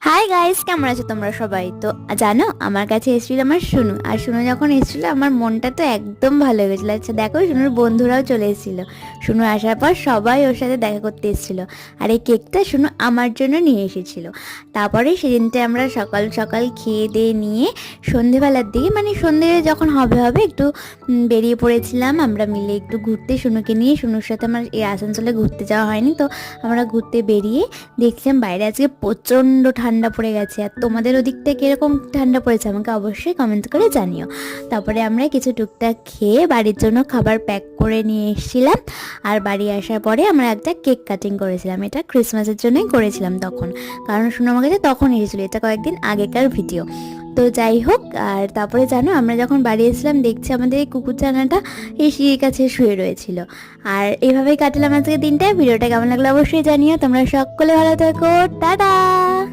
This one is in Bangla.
হাই গাইস, কেমন আছো তোমরা সবাই? তো জানো আমার কাছে এসেছিল আমার শুনু, আর শুনু যখন এসেছিল আমার মনটা তো একদম ভালো হয়ে গেছিলো। আচ্ছা দেখো, শুনুর বন্ধুরাও চলে এসেছিলো। শুনু আসার পর সবাই ওর সাথে দেখা করতে এসেছিলো, আর এই কেকটা শুনু আমার জন্য নিয়ে এসেছিলো। তারপরে সেদিনটা আমরা সকাল সকাল খেয়ে দিয়ে নিয়ে সন্ধেবেলার দিকে, মানে সন্ধে যখন হবে হবে একটু বেরিয়ে পড়েছিলাম আমরা মিলে একটু ঘুরতে। শুনুকে নিয়ে, শুনুর সাথে আমার এই আসানসোলে ঘুরতে যাওয়া হয়নি, তো আমরা ঘুরতে বেরিয়ে দেখছিলাম বাইরে আজকে প্রচণ্ড ঠান্ডা পড়ে গেছে। আর তোমাদের ওদিকটা কীরকম ঠান্ডা পড়েছে আমাকে অবশ্যই কমেন্ট করে জানিও। তারপরে আমরা কিছু টুকটাক খেয়ে বাড়ির জন্য খাবার প্যাক করে নিয়ে এসেছিলাম। আর বাড়ি আসার পরে আমরা একটা কেক কাটিং করেছিলাম, এটা ক্রিসমাসের জন্যই করেছিলাম তখন, কারণ শুনে আমার কাছে তখন এসেছিলো, এটা কয়েকদিন আগেকার ভিডিও। তো যাই হোক, আর তারপরে জানো আমরা যখন বাড়ি এসেছিলাম দেখছি আমাদের এই কুকুরছানাটা এই সিঁড়ির কাছে শুয়ে রয়েছিল। আর এভাবেই কাটলাম আজকে দিনটা। ভিডিওটা কেমন লাগলো অবশ্যই জানিও। তোমরা সকলে ভালো থেকো, টাটা।